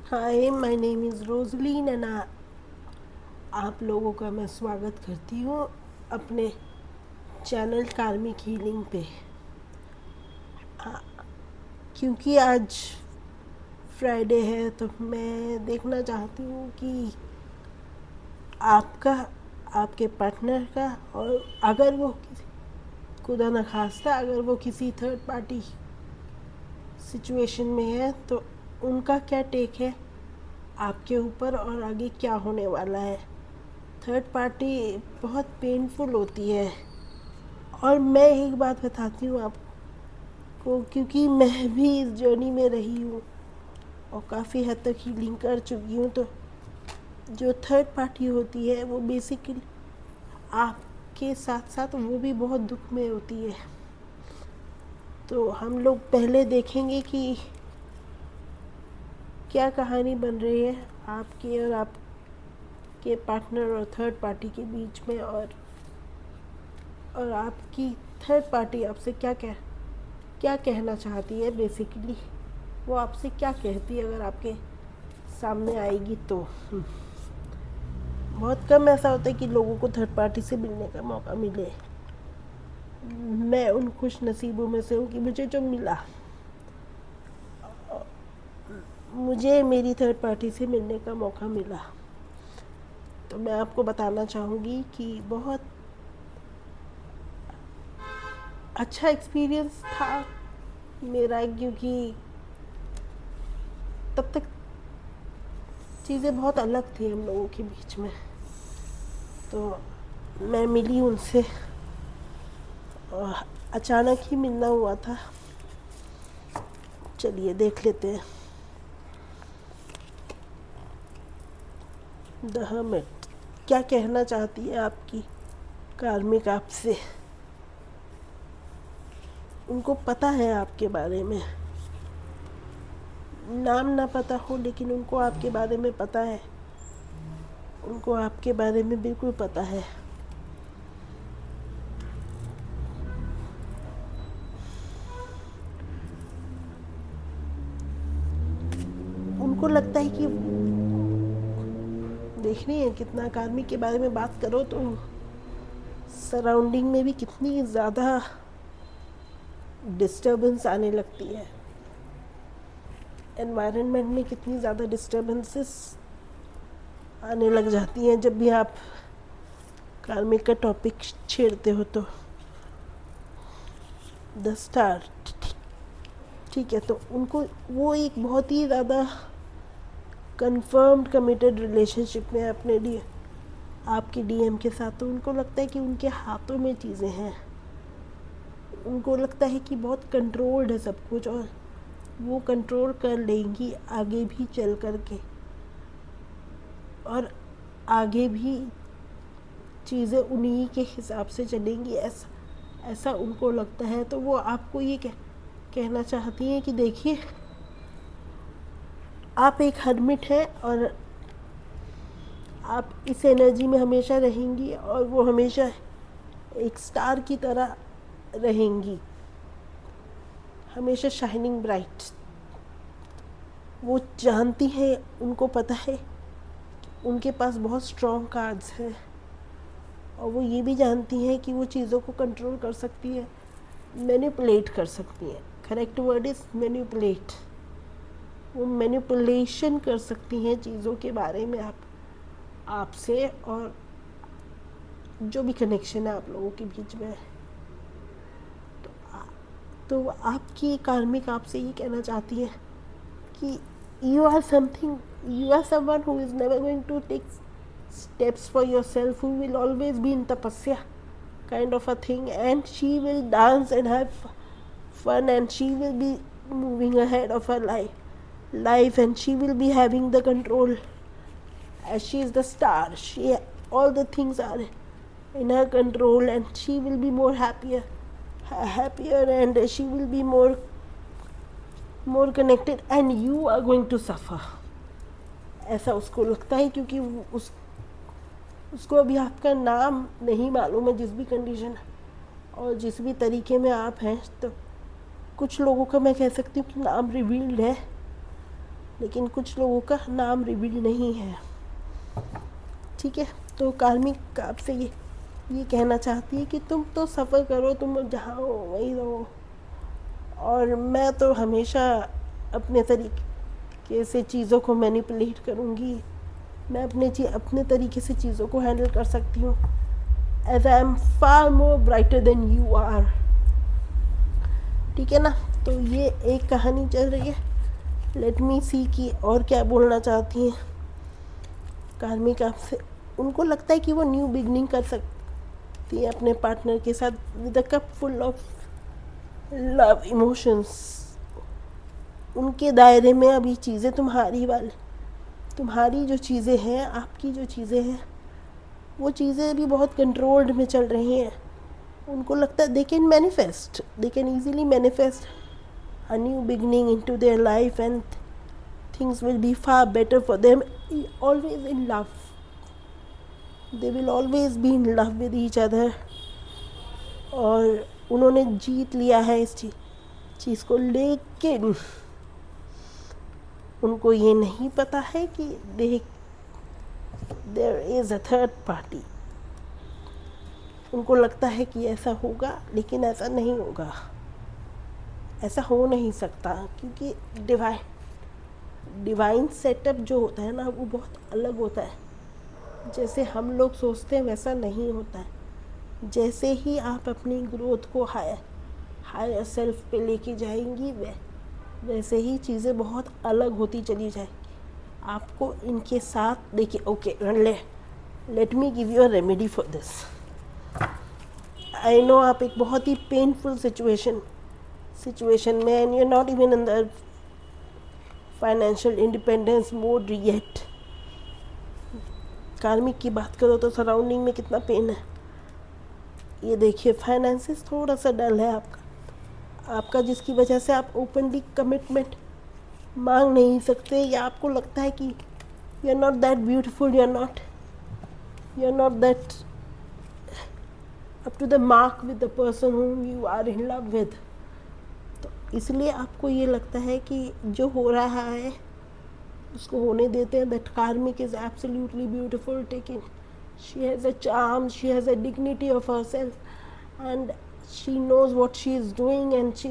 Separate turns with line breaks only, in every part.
Hi, my name is Roseline and आप लोगों का मैं स्वागत करती हूँ अपने चैनल कार्मिक हीलिंग पे। क्योंकि आज फ्राइडे है तो मैं देखना चाहती हूँ कि आपका, आपके पार्टनर का, और अगर वो किसी, खुदा न खास्ता अगर वो किसी थर्ड पार्टी सिचुएशन में है तो उनका क्या टेक है आपके ऊपर और आगे क्या होने वाला है। थर्ड पार्टी बहुत पेनफुल होती है। और मैं एक बात बताती हूँ आपको, क्योंकि मैं भी इस जर्नी में रही हूँ और काफ़ी हद तक हीलिंग कर चुकी हूँ। तो जो थर्ड पार्टी होती है वो बेसिकली आपके साथ साथ वो भी बहुत दुख में होती है। तो हम लोग पहले देखेंगे कि क्या कहानी बन रही है आपकी और आपके पार्टनर और थर्ड पार्टी के बीच में, और आपकी थर्ड पार्टी आपसे क्या कहना चाहती है। बेसिकली वो आपसे क्या कहती है अगर आपके सामने आएगी तो। बहुत कम ऐसा होता है कि लोगों को थर्ड पार्टी से मिलने का मौका मिले। मैं उन खुश नसीबों में से हूँ कि मुझे जो मिला, मुझे मेरी थर्ड पार्टी से मिलने का मौका मिला। तो मैं आपको बताना चाहूँगी कि बहुत अच्छा एक्सपीरियंस था मेरा, क्योंकि तब तक चीज़ें बहुत अलग थी हम लोगों के बीच में। तो मैं मिली उनसे और अचानक ही मिलना हुआ था। चलिए देख लेते हैं। द हर्मिट क्या कहना चाहती है आपकी कार्मिक आपसे। उनको पता है आपके बारे में, नाम ना पता हो लेकिन उनको आपके बारे में पता है। उनको आपके बारे में बिल्कुल पता है। उनको लगता है कि देख रही है कितना कार्मिक के बारे में बात करो तो सराउंडिंग में भी कितनी ज़्यादा डिस्टर्बेंस आने लगती है। एनवायरनमेंट में कितनी ज़्यादा डिस्टर्बेंसेस आने लग जाती हैं जब भी आप कार्मिक का टॉपिक छेड़ते हो। तो द स्टार, ठीक है। तो उनको वो एक बहुत ही ज़्यादा कंफर्म्ड कमिटेड रिलेशनशिप में है अपने लिए आपके डीएम के साथ। तो उनको लगता है कि उनके हाथों में चीज़ें हैं। उनको लगता है कि बहुत कंट्रोल्ड है सब कुछ और वो कंट्रोल कर लेंगी आगे भी चल कर के, और आगे भी चीज़ें उन्हीं के हिसाब से चलेंगी, ऐसा ऐसा उनको लगता है। तो वो आपको ये कहना चाहती हैं कि देखिए, आप एक हर्मिट हैं और आप इस एनर्जी में हमेशा रहेंगी और वो हमेशा एक स्टार की तरह रहेंगी, हमेशा शाइनिंग ब्राइट। वो जानती हैं, उनको पता है उनके पास बहुत स्ट्रॉन्ग कार्ड्स हैं, और वो ये भी जानती हैं कि वो चीज़ों को कंट्रोल कर सकती है, मैनिपुलेट कर सकती हैं। Correct word is manipulate. वो मैनिपुलेशन कर सकती हैं चीज़ों के बारे में आपसे, और जो भी कनेक्शन है आप लोगों के बीच में। तो आपकी कार्मिक आपसे ये कहना चाहती है कि you are someone who is never going to take steps for yourself, who will always be in tapasya kind of a thing, and she will dance and have fun, and she will be moving ahead of her life, and she will be having the control as she is the star. All the things are in her control, and she will be more happier, and she will be more connected, and you are going to suffer. ऐसा उसको लगता है, क्योंकि उसको अभी आपका नाम नहीं मालूम है, जिस भी कंडीशन और जिस भी तरीके में आप हैं। तो कुछ लोगों का मैं कह सकती हूँ कि नाम रिवील्ड है, लेकिन कुछ लोगों का नाम रिवील नहीं है, ठीक है। तो कार्मिक आपसे ये कहना चाहती है कि तुम तो सफ़र करो, तुम जहाँ हो वहीं रहो, और मैं तो हमेशा अपने तरीके से चीज़ों को मैनिपुलेट करूँगी। मैं अपने तरीके से चीज़ों को हैंडल कर सकती हूँ, as I am far more brighter than you are, ठीक है ना। तो ये एक कहानी चल रही है। लेट मी सी कि और क्या बोलना चाहती हैं कार्मिक आपसे। उनको लगता है कि वो न्यू बिगनिंग कर सकती है अपने पार्टनर के साथ with a cup full of love emotions. उनके दायरे में अभी चीज़ें तुम्हारी जो चीज़ें हैं, आपकी जो चीज़ें हैं, वो चीज़ें अभी बहुत कंट्रोल्ड में चल रही हैं। उनको लगता है they can easily manifest a new beginning into their life, and things will be far better for them. Always in love, they will always be in love with each other, और उन्होंने जीत लिया है इस चीज़ को। लेकिन उनको ये नहीं पता है कि there is a third party. उनको लगता है कि ऐसा होगा, लेकिन ऐसा नहीं होगा, ऐसा हो नहीं सकता, क्योंकि डिवाइन सेटअप जो होता है ना, वो बहुत अलग होता है। जैसे हम लोग सोचते हैं वैसा नहीं होता है। जैसे ही आप अपनी ग्रोथ को हायर सेल्फ पे लेके जाएंगी, वैसे ही चीज़ें बहुत अलग होती चली जाएंगी। आपको इनके साथ देखिए, okay, let me give you a remedy for this. I know आप एक बहुत ही पेनफुल सिचुएशन में, and you are not even in the financial independence mode yet. Karmic की बात करो तो सराउंडिंग में कितना पेन है। ये देखिए, फाइनेंसिस थोड़ा सा डल है आपका, जिसकी वजह से आप ओपनली कमिटमेंट मांग नहीं सकते, या आपको लगता है कि you are not that beautiful, you are not that up to the mark with the person whom you are in love with. तो इसलिए आपको ये लगता है कि जो हो रहा है उसको होने देते हैं। दैट कार्मिक is absolutely beautiful, taking, she has a charm, she has a dignity of her self, and she knows what she is doing, and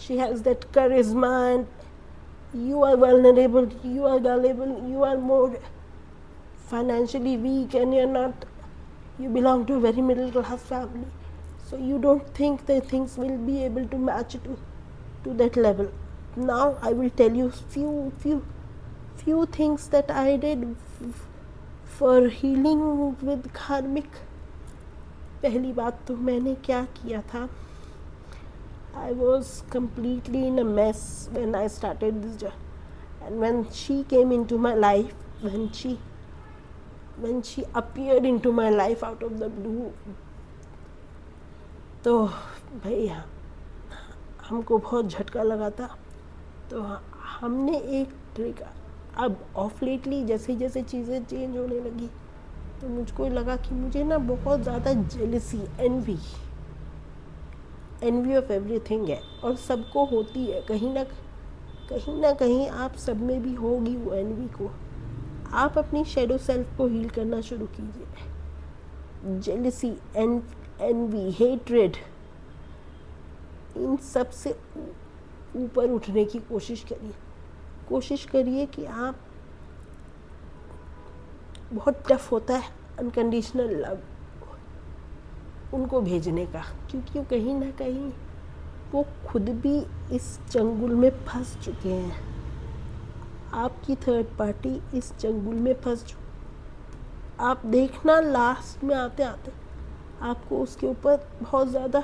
she has that charisma, and you are vulnerable, you are more financially weak, and you belong to a very middle class family, so you don't think that things will be able to match to that level. Now I will tell you few things that I did for healing with karmic. पहली बात तो मैंने क्या किया था, I was completely in a mess when I started this job, and when she came into my life, when she appeared into my life out of the blue, तो भैया हमको बहुत झटका लगा था। तो हमने एक ट्रिक, अब ऑफ लेटली जैसे जैसे चीज़ें चेंज होने लगी, तो मुझको लगा कि मुझे ना बहुत ज़्यादा जेलसी, एनवी ऑफ एवरीथिंग है, और सबको होती है कहीं ना कहीं आप सब में भी होगी वो एनवी को। आप अपनी शेडो सेल्फ को हील करना शुरू कीजिए। जेलसी, एनवी, हेट्रेड, इन सब से ऊपर उठने की कोशिश करिए कि आप, बहुत टफ होता है अनकंडीशनल लव उनको भेजने का, क्योंकि कहीं ना कहीं वो खुद भी इस चंगुल में फंस चुके हैं। आपकी थर्ड पार्टी इस चंगुल में फंस चुकी। आप देखना, लास्ट में आते आते आपको उसके ऊपर बहुत ज़्यादा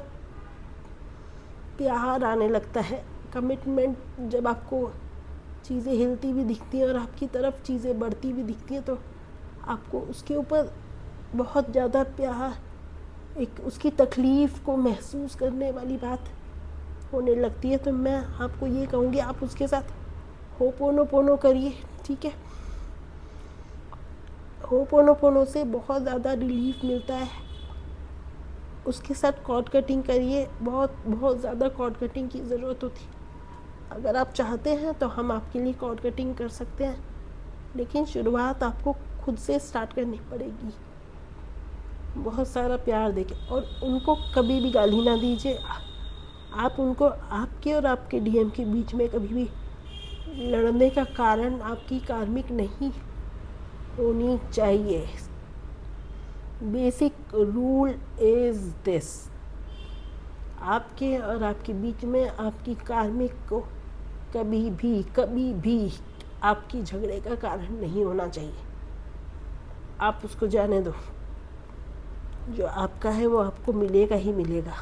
प्यार आने लगता है। कमिटमेंट, जब आपको चीज़ें हिलती भी दिखती हैं और आपकी तरफ चीज़ें बढ़ती भी दिखती हैं, तो आपको उसके ऊपर बहुत ज़्यादा प्यार, एक उसकी तकलीफ़ को महसूस करने वाली बात होने लगती है। तो मैं आपको ये कहूँगी, आप उसके साथ होपोनोपोनो करिए, ठीक है। होपोनोपोनो से बहुत ज़्यादा रिलीफ मिलता है। उसके साथ कॉर्ड कटिंग करिए, बहुत ज़्यादा कॉर्ड कटिंग की ज़रूरत होती है। अगर आप चाहते हैं तो हम आपके लिए कॉर्ड कटिंग कर सकते हैं, लेकिन शुरुआत आपको खुद से स्टार्ट करनी पड़ेगी। बहुत सारा प्यार देके, और उनको कभी भी गाली ना दीजिए। आप उनको आपके और आपके डीएम के बीच में कभी भी लड़ने का कारण आपकी कार्मिक नहीं होनी चाहिए। बेसिक रूल इज दिस, आपके और आपके बीच में आपकी कार्मिक को कभी भी आपकी झगड़े का कारण नहीं होना चाहिए। आप उसको जाने दो, जो आपका है वो आपको मिलेगा ही मिलेगा।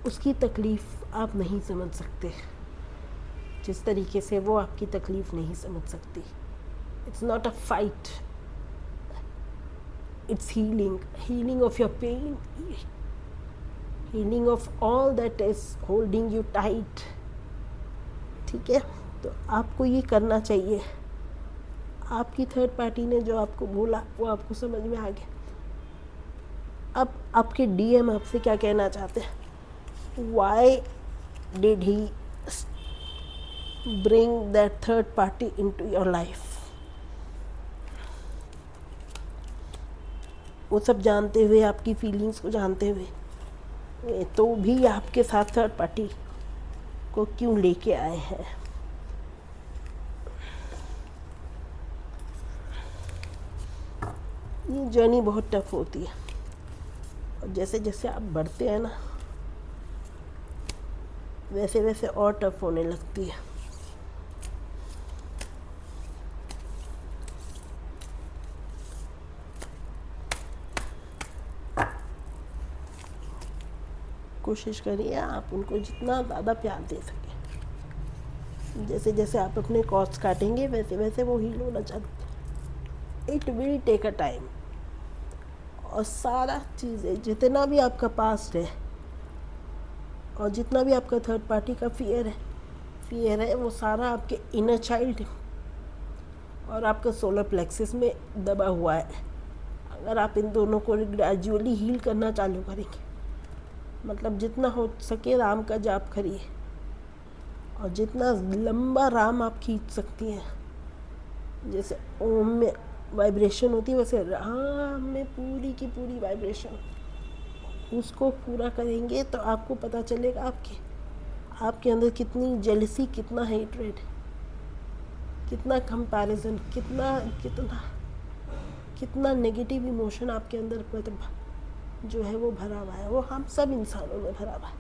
उसकी तकलीफ़ आप नहीं समझ सकते जिस तरीके से वो आपकी तकलीफ़ नहीं समझ सकती। It's not a fight, it's healing of your pain, healing of all that is holding you tight. ठीक है, तो आपको ये करना चाहिए। आपकी थर्ड पार्टी ने जो आपको बोला वो आपको समझ में आ गया। अब आपके डीएम आपसे क्या कहना चाहते हैं? Why did he bring that third party into your life? वो सब जानते हुए, आपकी फीलिंग्स को जानते हुए, तो भी आपके साथ थर्ड पार्टी को क्यों लेके आए हैं? ये जर्नी बहुत टफ होती है, और जैसे जैसे आप बढ़ते हैं ना, वैसे वैसे और टफ होने लगती है। कोशिश करिए आप उनको जितना ज़्यादा प्यार दे सकें। जैसे जैसे आप अपने कॉस्ट काटेंगे वैसे वैसे वो हील होना चालू। It will take a time. और सारा चीज़ें, जितना भी आपका पास्ट है और जितना भी आपका थर्ड पार्टी का फियर है, वो सारा आपके इनर चाइल्ड और आपका सोलर प्लेक्सिस में दबा हुआ है। अगर आप इन दोनों को ग्रेजुअली हील करना चालू करेंगे, मतलब जितना हो सके राम का जाप करिए, और जितना लंबा राम आप खींच सकती हैं, जैसे ओम में वाइब्रेशन होती है वैसे राम में पूरी की पूरी वाइब्रेशन, उसको पूरा करेंगे तो आपको पता चलेगा आपके अंदर कितनी जेलसी, कितना हेट्रेड, कितना कंपैरिजन, कितना नेगेटिव इमोशन आपके अंदर मतलब जो है वो भरा हुआ है। वो हम सब इंसानों में भरा हुआ है,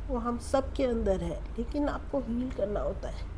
वो हम सब के अंदर है, लेकिन आपको हील करना होता है।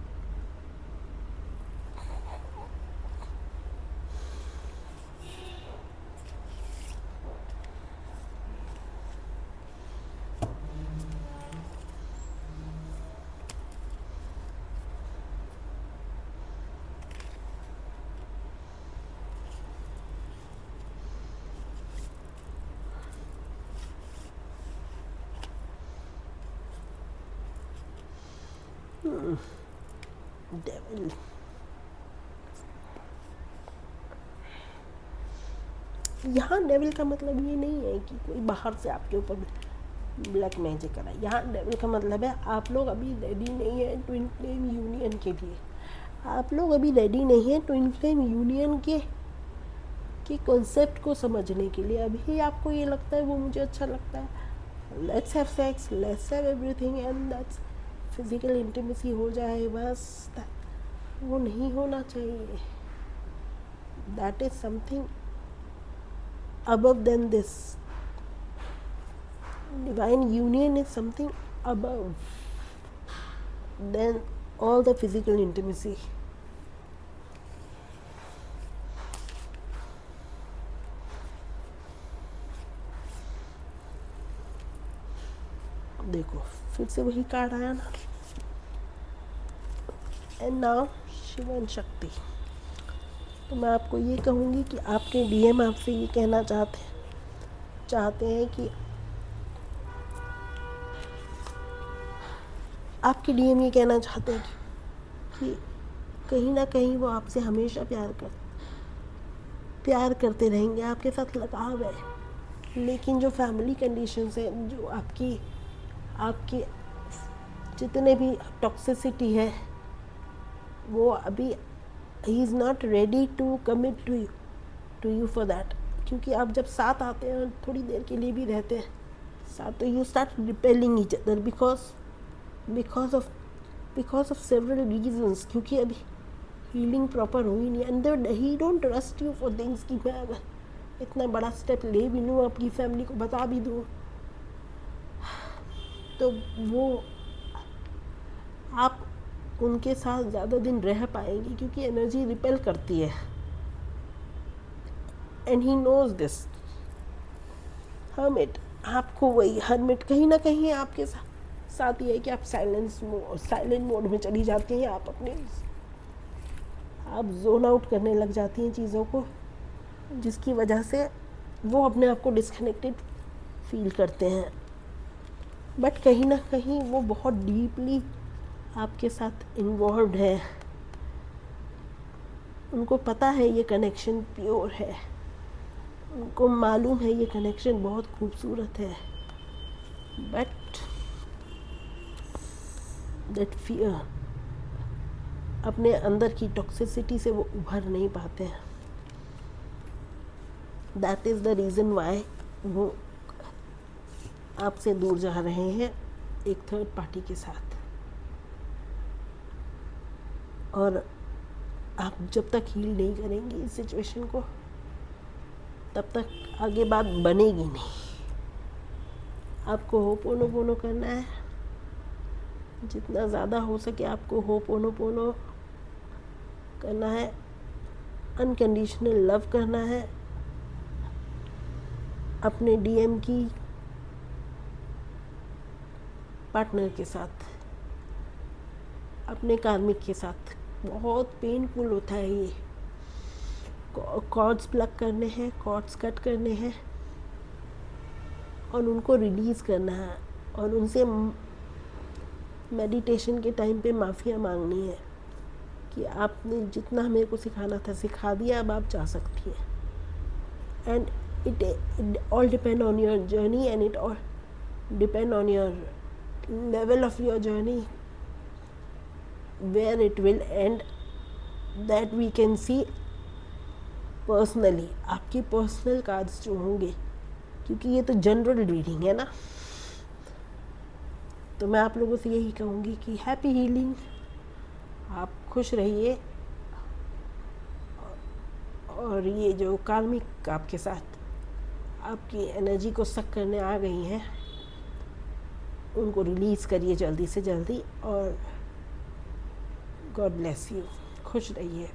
डेविल, यहाँ डेविल का मतलब ये नहीं है कि कोई बाहर से आपके ऊपर ब्लैक मैजिक करा। यहाँ डेविल का मतलब है आप लोग अभी रेडी नहीं है ट्विन फ्लेम यूनियन के लिए। आप लोग अभी रेडी नहीं है ट्विन फ्लेम यूनियन के कॉन्सेप्ट को समझने के लिए। अभी आपको ये लगता है वो मुझे अच्छा लगता है, let's have sex, let's have everything and that's physical intimacy हो जाए बस, वो नहीं होना चाहिए। That is something above than this. Divine union is something above than all the physical intimacy. देखो फिर से वही कार्ड आया ना, एंड नाउ शिवन शक्ति। तो मैं आपको ये कहूँगी कि आपके डीएम आपसे ये कहना चाहते हैं कि आपके डीएम ये कहना चाहते हैं कि कहीं ना कहीं वो आपसे हमेशा प्यार करते रहेंगे, आपके साथ लगाव है, लेकिन जो फैमिली कंडीशंस हैं, जो आपकी जितने भी टॉक्सिसिटी है वो अभी ही is not ready to commit to you for that, क्योंकि आप जब साथ आते हैं थोड़ी देर के लिए भी रहते हैं साथ, तो you start repelling each other because of several reasons, क्योंकि अभी हीलिंग प्रॉपर हुई नहीं, and he don't trust you for things कि मैं अगर इतना बड़ा स्टेप ले भी लूँ, अपनी फैमिली को बता भी दूँ, तो वो आप उनके साथ ज़्यादा दिन रह पाएंगे, क्योंकि एनर्जी रिपेल करती है, and he knows this. Hermit, आपको वही हर्मिट कहीं ना कहीं आपके साथ ये है कि आप साइलेंट मोड में चली जाती हैं, आप जोन आउट करने लग जाती हैं चीज़ों को, जिसकी वजह से वो अपने आप को डिस्कनेक्टेड फील करते हैं, बट कहीं ना कहीं वो बहुत डीपली आपके साथ इन्वॉल्व्ड है। उनको पता है ये कनेक्शन प्योर है, उनको मालूम है ये कनेक्शन बहुत खूबसूरत है, बट दैट फियर, अपने अंदर की टॉक्सिसिटी से वो उभर नहीं पाते हैं। That is the reason why वो आपसे दूर जा रहे हैं एक थर्ड पार्टी के साथ। और आप जब तक हील नहीं करेंगी इस सिचुएशन को, तब तक आगे बात बनेगी नहीं। आपको होपोनोपोनो करना है, जितना ज़्यादा हो सके आपको होपोनोपोनो करना है, अनकंडीशनल लव करना है अपने डीएम की पार्टनर के साथ, अपने कार्मिक के साथ। बहुत पेनफुल होता है ये, कॉर्ड्स प्लग करने हैं, कॉर्ड्स कट करने हैं और उनको रिलीज़ करना है, और उनसे मेडिटेशन के टाइम पे माफ़िया मांगनी है कि आपने जितना मेरे को सिखाना था सिखा दिया, अब आप जा सकती हैं। And it all depend on your journey, and it all depend on your level of your journey, where it will end, that we can see personally। आपकी पर्सनल कार्ड्स जो होंगे, क्योंकि ये तो जनरल रीडिंग है ना, तो मैं आप लोगों से यही कहूँगी कि हैप्पी हीलिंग, आप खुश रहिए, और ये जो कार्मिक आपके साथ आपकी एनर्जी को सक करने आ गई हैं, उनको रिलीज़ करिए जल्दी से जल्दी, और गॉड ब्लेस यू। खुश रहिए।